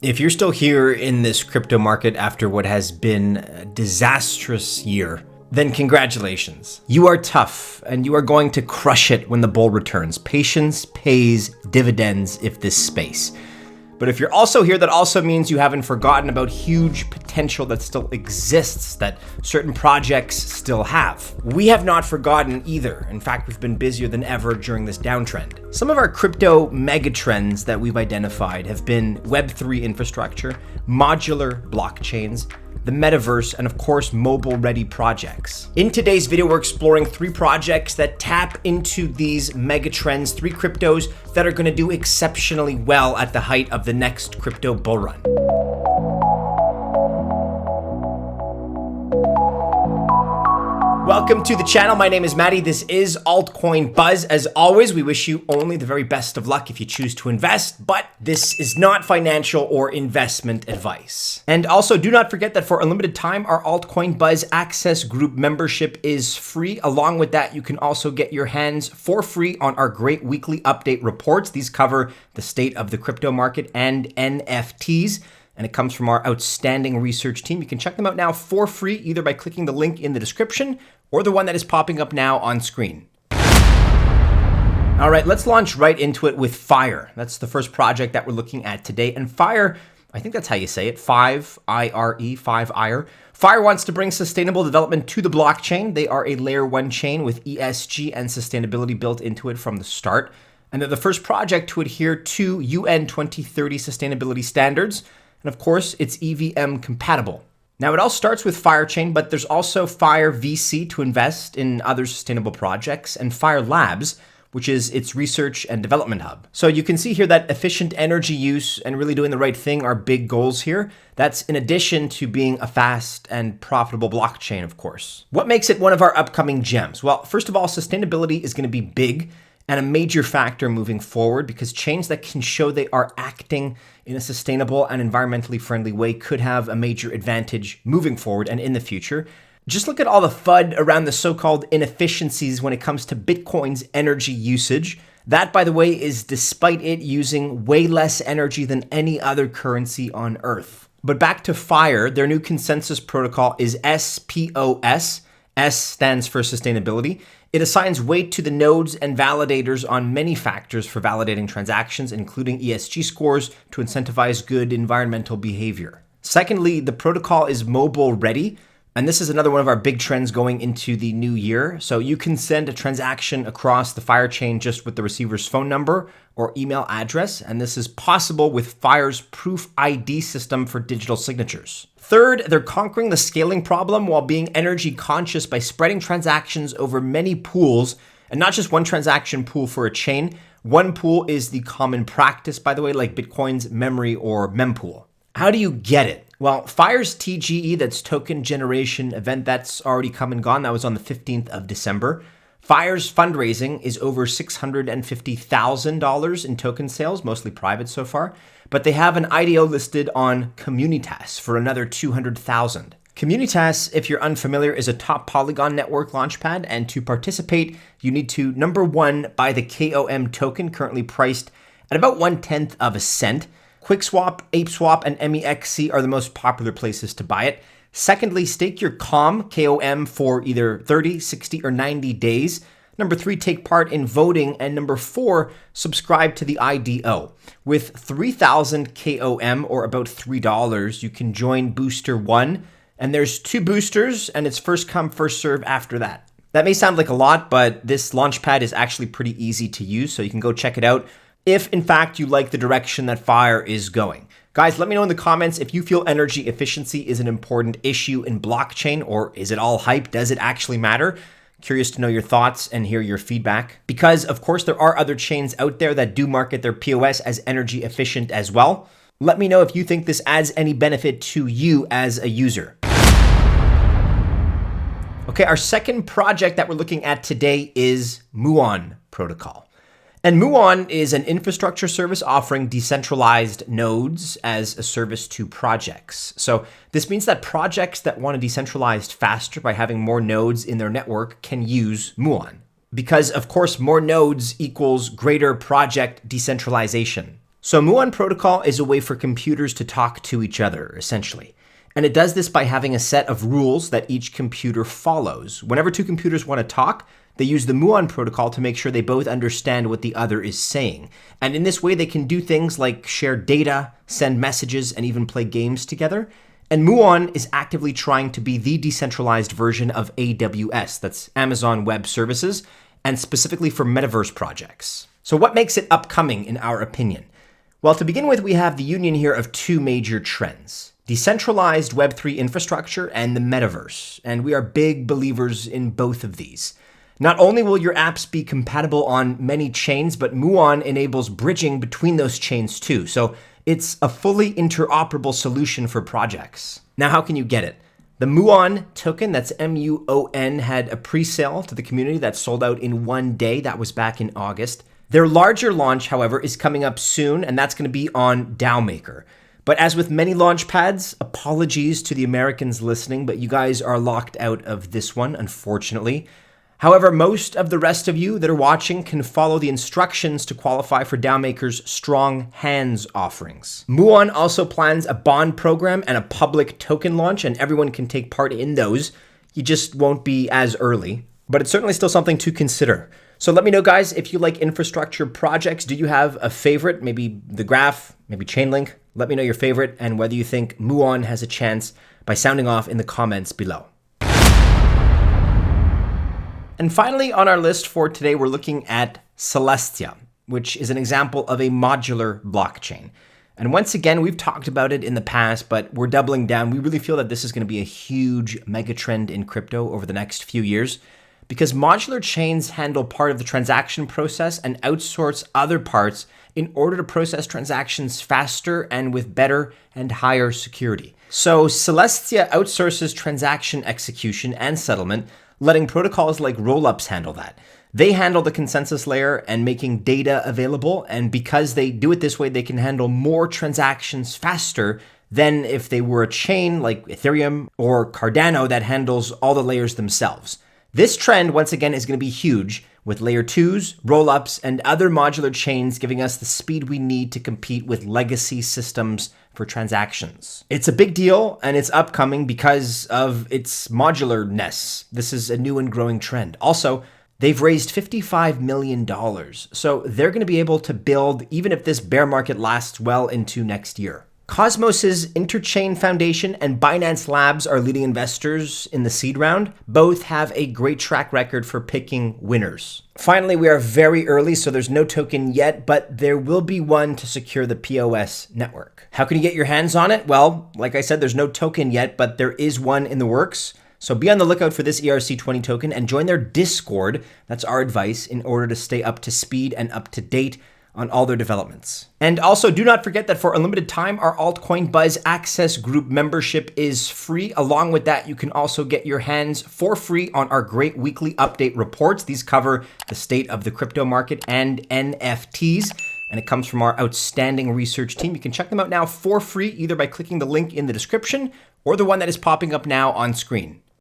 If you're still here in this crypto market after what has been a disastrous year, then congratulations. You are tough and you are going to crush it when the bull returns. Patience pays dividends if this space. But if you're also here, that also means you haven't forgotten about huge potential that still exists, that certain projects still have. We have not forgotten either. In fact, we've been busier than ever during this downtrend. Some of our crypto megatrends that we've identified have been Web3 infrastructure, modular blockchains, the metaverse, and of course, mobile-ready projects. In today's video, we're exploring 3 projects that tap into these megatrends, 3 cryptos that are gonna do exceptionally well at the height of the next crypto bull run. Welcome to the channel. My name is Maddie. This is Altcoin Buzz. As always, we wish you only the very best of luck if you choose to invest, but this is not financial or investment advice. And also, do not forget that for a limited time, our Altcoin Buzz Access Group membership is free. Along with that, you can also get your hands for free on our great weekly update reports. These cover the state of the crypto market and NFTs. And it comes from our outstanding research team. You can check them out now for free, either by clicking the link in the description or the one that is popping up now on screen. All right, let's launch right into it with Fire. That's the first project that we're looking at today. And Fire, I think that's how you say it, 5IRE, 5IRE. Fire wants to bring sustainable development to the blockchain. They are a layer 1 chain with ESG and sustainability built into it from the start. And they're the first project to adhere to UN 2030 sustainability standards. And of course, it's EVM compatible. Now, it all starts with FireChain, but there's also Fire VC to invest in other sustainable projects, and Fire Labs, which is its research and development hub. So you can see here that efficient energy use and really doing the right thing are big goals here. That's in addition to being a fast and profitable blockchain, of course. What makes it one of our upcoming gems? Well, first of all, sustainability is going to be big and a major factor moving forward, because chains that can show they are acting in a sustainable and environmentally friendly way could have a major advantage moving forward and in the future. Just look at all the FUD around the so-called inefficiencies when it comes to Bitcoin's energy usage. That, by the way, is despite it using way less energy than any other currency on Earth. But back to Fire, their new consensus protocol is SPOS. S stands for sustainability. It assigns weight to the nodes and validators on many factors for validating transactions, including ESG scores to incentivize good environmental behavior. Secondly, the protocol is mobile ready. And this is another one of our big trends going into the new year. So you can send a transaction across the Fire chain just with the receiver's phone number or email address. And this is possible with Fire's Proof ID system for digital signatures. Third, they're conquering the scaling problem while being energy conscious by spreading transactions over many pools, and not just one transaction pool for a chain. One pool is the common practice, by the way, like Bitcoin's memory or mempool. How do you get it? Well, Fire's TGE, that's token generation event, that's already come and gone. That was on the 15th of December. Fire's fundraising is over $650,000 in token sales, mostly private so far. But they have an IDO listed on Communitas for another $200,000. Communitas, if you're unfamiliar, is a top Polygon network launchpad. And to participate, you need to, number 1, buy the KOM token, currently priced at about 1/10 of a cent. QuickSwap, ApeSwap, and MEXC are the most popular places to buy it. Secondly, stake your KOM for either 30, 60, or 90 days. Number 3, take part in voting. And number 4, subscribe to the IDO. With 3,000 KOM, or about $3, you can join Booster 1. And there's 2 boosters, and it's first come, first serve after that. That may sound like a lot, but this launchpad is actually pretty easy to use, so you can go check it out if, in fact, you like the direction that Fire is going. Guys, let me know in the comments if you feel energy efficiency is an important issue in blockchain, or is it all hype? Does it actually matter? Curious to know your thoughts and hear your feedback. Because, of course, there are other chains out there that do market their POS as energy efficient as well. Let me know if you think this adds any benefit to you as a user. Okay, our second project that we're looking at today is MUON Protocol. And MUON is an infrastructure service offering decentralized nodes as a service to projects. So this means that projects that want to decentralize faster by having more nodes in their network can use MUON. Because, of course, more nodes equals greater project decentralization. So MUON protocol is a way for computers to talk to each other, essentially. And it does this by having a set of rules that each computer follows. Whenever two computers want to talk, they use the MUON protocol to make sure they both understand what the other is saying. And in this way, they can do things like share data, send messages, and even play games together. And MUON is actively trying to be the decentralized version of AWS, that's Amazon Web Services, and specifically for metaverse projects. So what makes it upcoming in our opinion? Well, to begin with, we have the union here of two major trends: decentralized Web3 infrastructure and the metaverse. And we are big believers in both of these. Not only will your apps be compatible on many chains, but MUON enables bridging between those chains too. So it's a fully interoperable solution for projects. Now, how can you get it? The MUON token, that's MUON, had a pre-sale to the community that sold out in one day. That was back in August. Their larger launch, however, is coming up soon, and that's going to be on DAOmaker. But as with many launch pads, apologies to the Americans listening, but you guys are locked out of this one, unfortunately. However, most of the rest of you that are watching can follow the instructions to qualify for DAOmaker's Strong Hands offerings. MUON also plans a bond program and a public token launch, and everyone can take part in those. You just won't be as early, but it's certainly still something to consider. So let me know, guys, if you like infrastructure projects. Do you have a favorite? Maybe the Graph, maybe Chainlink? Let me know your favorite and whether you think MUON has a chance by sounding off in the comments below. And finally, on our list for today, we're looking at Celestia, which is an example of a modular blockchain. And once again, we've talked about it in the past, but we're doubling down. We really feel that this is going to be a huge megatrend in crypto over the next few years, because modular chains handle part of the transaction process and outsource other parts in order to process transactions faster and with better and higher security. So Celestia outsources transaction execution and settlement, letting protocols like rollups handle that. They handle the consensus layer and making data available, and because they do it this way, they can handle more transactions faster than if they were a chain like Ethereum or Cardano that handles all the layers themselves. This trend, once again, is going to be huge, with layer 2s, rollups, and other modular chains giving us the speed we need to compete with legacy systems for transactions. It's a big deal, and it's upcoming because of its modularness. This is a new and growing trend. Also, they've raised $55 million, so they're going to be able to build even if this bear market lasts well into next year. Cosmos's Interchain Foundation and Binance Labs are leading investors in the seed round. Both have a great track record for picking winners. Finally, we are very early, so there's no token yet, but there will be one to secure the POS network. How can you get your hands on it? Well, like I said, there's no token yet, but there is one in the works. So be on the lookout for this ERC20 token and join their Discord. That's our advice in order to stay up to speed and up to date on all their developments. And also, do not forget that for a limited time, our Altcoin Buzz Access Group membership is free. Along with that, you can also get your hands for free on our great weekly update reports. These cover the state of the crypto market and NFTs, and it comes from our outstanding research team. You can check them out now for free, either by clicking the link in the description or the one that is popping up now on screen.